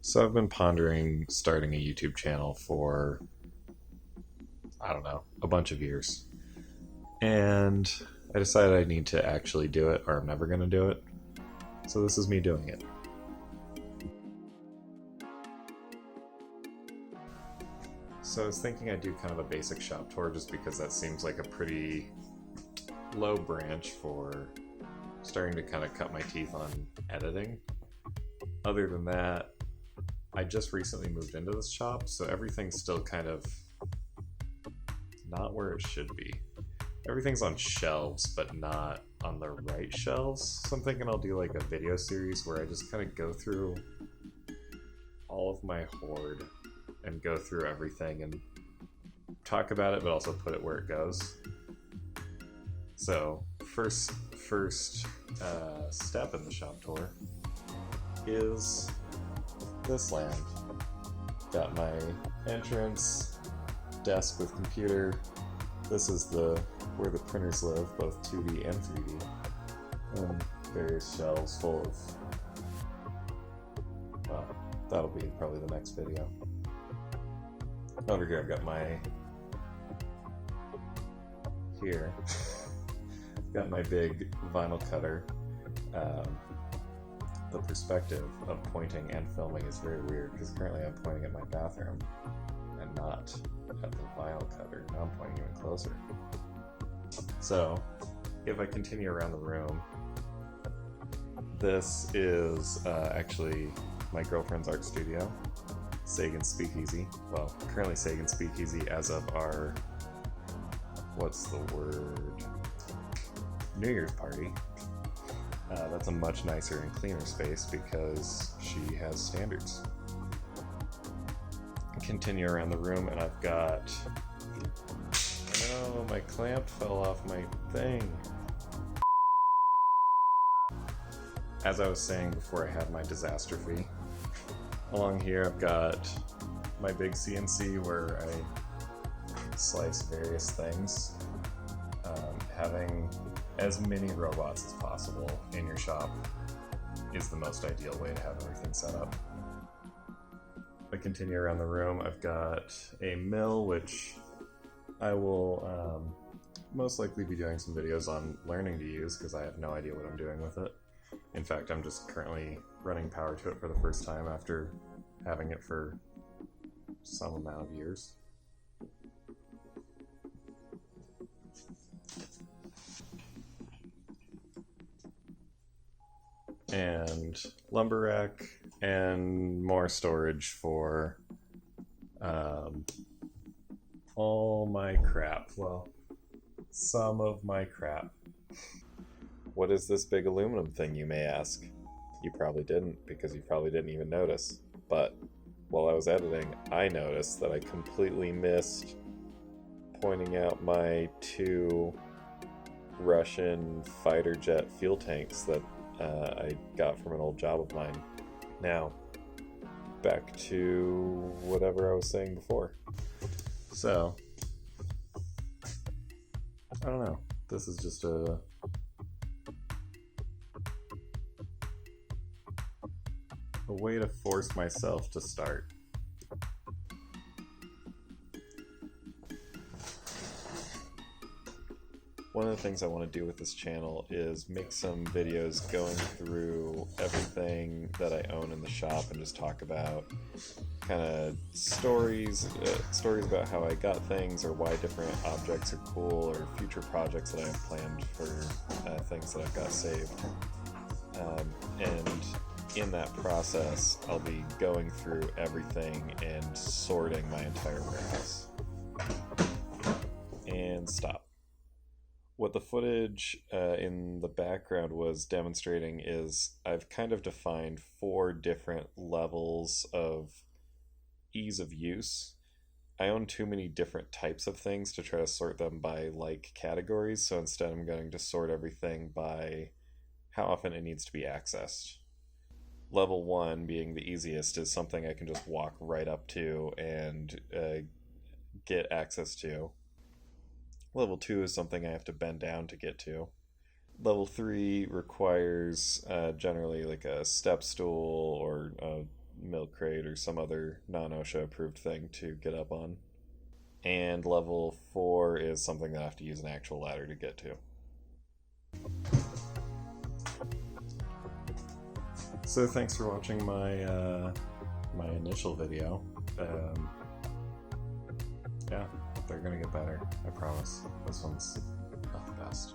So I've been pondering starting a YouTube channel for, I don't know, a bunch of years. And I decided I need to actually do it or I'm never going to do it. So this is me doing it. So I was thinking I'd do kind of a basic shop tour just because that seems like a pretty low branch for starting to kind of cut my teeth on editing. Other than that, I just recently moved into this shop, so everything's still kind of not where it should be. Everything's on shelves, but not on the right shelves. So I'm thinking I'll do like a video series where I just kind of go through all of my hoard and go through everything and talk about it, but also put it where it goes. So first step in the shop tour is this land. Got my entrance, desk with computer. This is where the printers live, both 2D and 3D. And various shelves full of, well, that'll be probably the next video. Over here I've got got my big vinyl cutter. The perspective of pointing and filming is very weird because currently I'm pointing at my bathroom and not at the vinyl cutter. Now I'm pointing even closer. So if I continue around the room, this is actually my girlfriend's art studio, Sagan's Speakeasy. Well, currently Sagan's Speakeasy as of our, what's the word? New Year's party. That's a much nicer and cleaner space because she has standards. Continue around the room and I've got... Oh, my clamp fell off my thing. As I was saying before I had my disaster fee, along here I've got my big CNC where I slice various things. Having as many robots as possible in your shop is the most ideal way to have everything set up. If I continue around the room, I've got a mill, which I will most likely be doing some videos on learning to use because I have no idea what I'm doing with it. In fact, I'm just currently running power to it for the first time after having it for some amount of years. And lumber rack and more storage for all my crap. Well, some of my crap. What is this big aluminum thing, you may ask? You probably didn't, because you probably didn't even notice. But while I was editing, I noticed that I completely missed pointing out my two Russian fighter jet fuel tanks that I got from an old job of mine. Now, back to whatever I was saying before. So, I don't know. This is just a way to force myself to start. One of the things I want to do with this channel is make some videos going through everything that I own in the shop and just talk about kind of stories about how I got things or why different objects are cool or future projects that I have planned for things that I've got saved. And in that process, I'll be going through everything and sorting my entire warehouse. And stop. What the footage in the background was demonstrating is I've kind of defined 4 different levels of ease of use. I own too many different types of things to try to sort them by like categories, so instead I'm going to sort everything by how often it needs to be accessed. Level 1, being the easiest, is something I can just walk right up to and get access to. Level 2 is something I have to bend down to get to. Level 3 requires generally like a step stool or a milk crate or some other non-OSHA approved thing to get up on. And level 4 is something that I have to use an actual ladder to get to. So thanks for watching my my initial video. Yeah, they're gonna get better, I promise. This one's not the best.